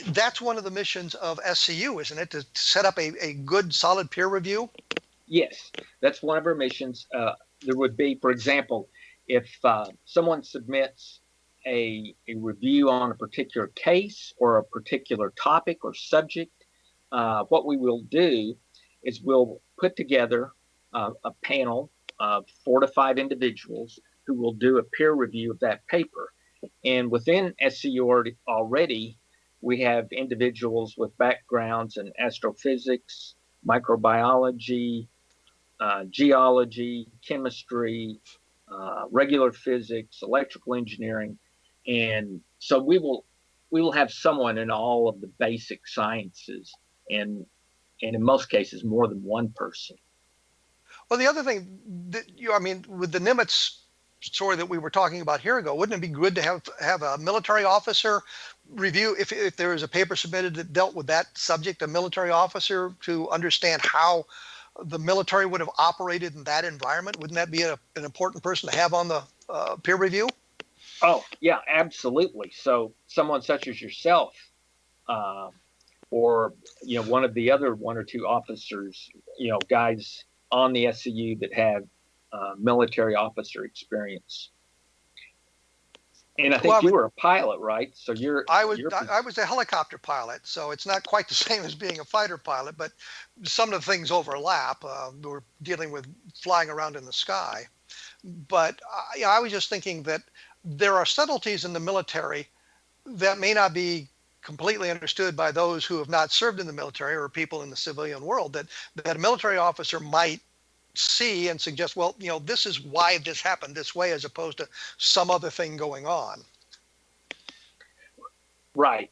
That's one of the missions of SCU, isn't it? To set up a good, solid peer review? Yes, that's one of our missions. There would be, for example, if someone submits a review on a particular case or a particular topic or subject, what we will do is we'll put together a panel of 4 to 5 individuals who will do a peer review of that paper. And within SCU already, we have individuals with backgrounds in astrophysics, microbiology, geology, chemistry, regular physics, electrical engineering. And so we will have someone in all of the basic sciences, and in most cases, more than one person. Well, the other thing that with the Nimitz story that we were talking about here ago, wouldn't it be good to have a military officer review if there is a paper submitted that dealt with that subject, a military officer to understand how the military would have operated in that environment? Wouldn't that be an important person to have on the peer review? Oh, yeah, absolutely. So someone such as yourself, or one of the other 1 or 2 officers, guys on the SCU that have military officer experience. And I think you were a pilot, right? So I was a helicopter pilot, so it's not quite the same as being a fighter pilot, but some of the things overlap. We're dealing with flying around in the sky. But I was just thinking that there are subtleties in the military that may not be completely understood by those who have not served in the military or people in the civilian world, that a military officer might see and suggest, well, this is why this happened this way, as opposed to some other thing going on. Right.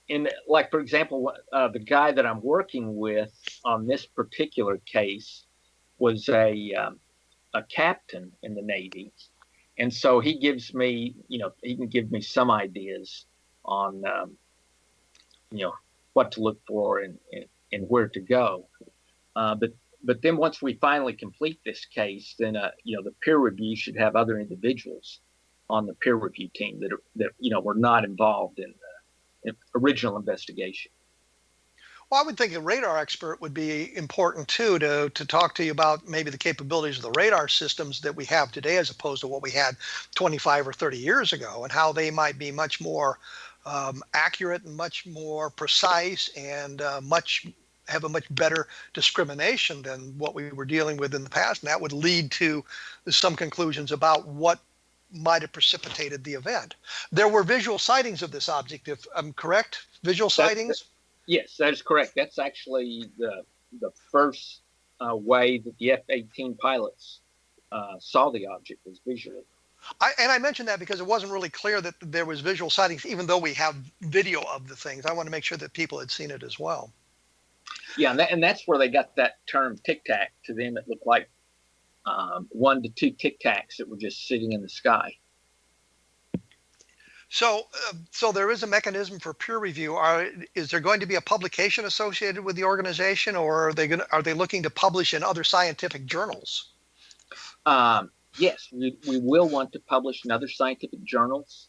And like, for example, the guy that I'm working with on this particular case was a captain in the Navy. And so he gives me, he can give me some ideas on, what to look for and where to go. But then once we finally complete this case, then, the peer review should have other individuals on the peer review team that were not involved in the original investigation. Well, I would think a radar expert would be important too, to talk to you about maybe the capabilities of the radar systems that we have today as opposed to what we had 25 or 30 years ago, and how they might be much more accurate and much more precise and have a much better discrimination than what we were dealing with in the past. And that would lead to some conclusions about what might have precipitated the event. There were visual sightings of this object, if I'm correct? Visual sightings? Yes, that is correct. That's actually the first way that the F-18 pilots saw the object, was visually. I mentioned that because it wasn't really clear that there was visual sightings, even though we have video of the things. I want to make sure that people had seen it as well. Yeah, and that's where they got that term Tic Tac. To them, it looked like 1 to 2 Tic Tacs that were just sitting in the sky. So there is a mechanism for peer review. Is there going to be a publication associated with the organization, or are they looking to publish in other scientific journals? Yes, we will want to publish in other scientific journals,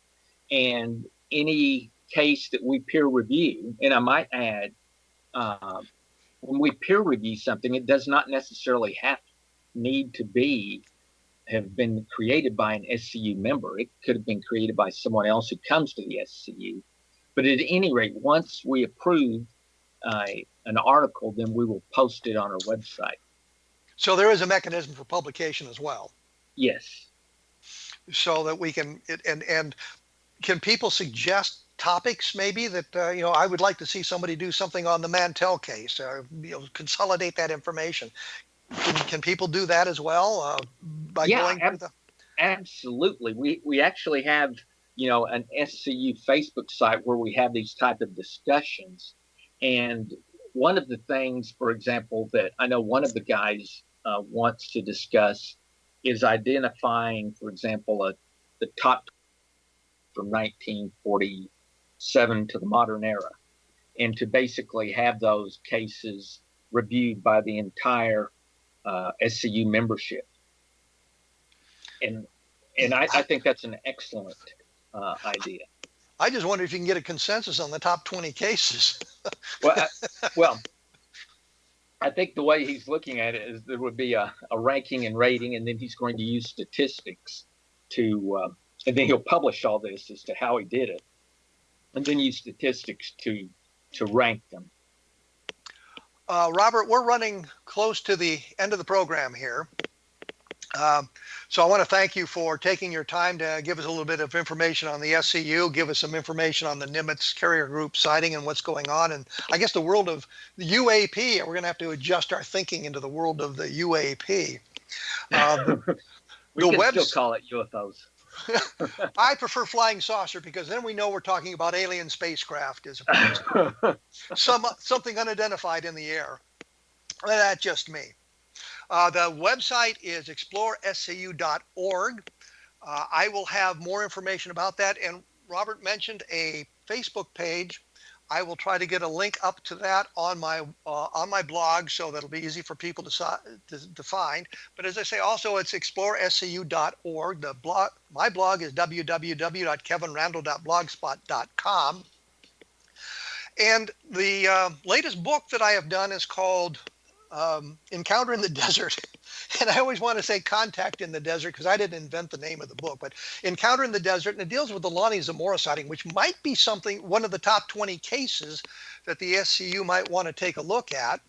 and any case that we peer review. And I might add, when we peer review something, it does not necessarily need to have been created by an SCU member. It could have been created by someone else who comes to the SCU. But at any rate, once we approve an article, then we will post it on our website. So there is a mechanism for publication as well. Yes. So that we can, and can people suggest topics maybe that, I would like to see somebody do something on the Mantell case, consolidate that information. Can people do that as well Absolutely. We actually have, an SCU Facebook site where we have these type of discussions. And one of the things, for example, that I know one of the guys wants to discuss is identifying, for example, the top from 1947 to the modern era, and to basically have those cases reviewed by the entire SCU membership. And I think that's an excellent idea. I just wonder if you can get a consensus on the top 20 cases. Well, I think the way he's looking at it is there would be a ranking and rating, and then he's going to use statistics and then he'll publish all this as to how he did it, and then use statistics to rank them. Robert, we're running close to the end of the program here. So I want to thank you for taking your time to give us a little bit of information on the SCU, give us some information on the Nimitz carrier group sighting and what's going on. And I guess the world of the UAP, we're going to have to adjust our thinking into the world of the UAP. We can still call it UFOs. I prefer flying saucer, because then we know we're talking about alien spacecraft as opposed to something unidentified in the air. That's just me. The website is explorescu.org. I will have more information about that. And Robert mentioned a Facebook page. I will try to get a link up to that on my blog, so that'll be easy for people to find. But as I say, also it's explorescu.org. My blog is www.kevinrandle.blogspot.com. And the latest book that I have done is called Encounter in the Desert. And I always want to say Contact in the Desert, because I didn't invent the name of the book, but Encounter in the Desert, and it deals with the Lonnie Zamora sighting, which might be one of the top 20 cases that the SCU might want to take a look at.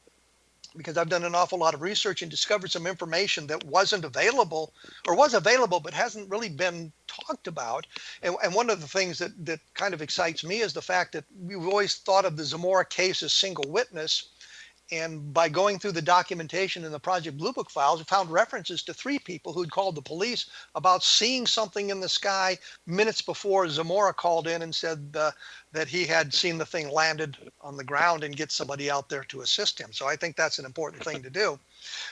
because I've done an awful lot of research and discovered some information that wasn't available, or was available but hasn't really been talked about. And one of the things that kind of excites me is the fact that we've always thought of the Zamora case as single witness. And by going through the documentation in the Project Blue Book files, we found references to 3 people who'd called the police about seeing something in the sky minutes before Zamora called in and said that he had seen the thing landed on the ground and get somebody out there to assist him. So I think that's an important thing to do.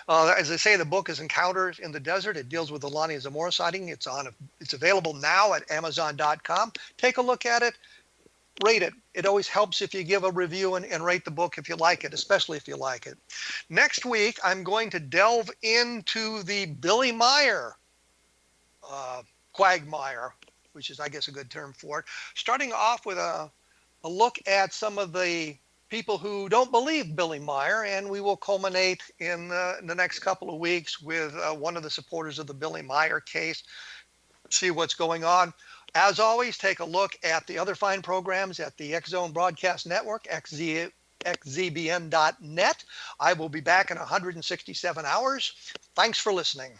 As I say, the book is Encounters in the Desert. It deals with the Lonnie Zamora sighting. It's available now at Amazon.com. Take a look at it. Rate it. It always helps if you give a review and rate the book if you like it, especially if you like it. Next week, I'm going to delve into the Billy Meyer quagmire, which is, I guess, a good term for it. Starting off with a look at some of the people who don't believe Billy Meyer, and we will culminate in the next couple of weeks with one of the supporters of the Billy Meyer case, see what's going on. As always, take a look at the other fine programs at the X Zone Broadcast Network, xzbn.net. I will be back in 167 hours. Thanks for listening.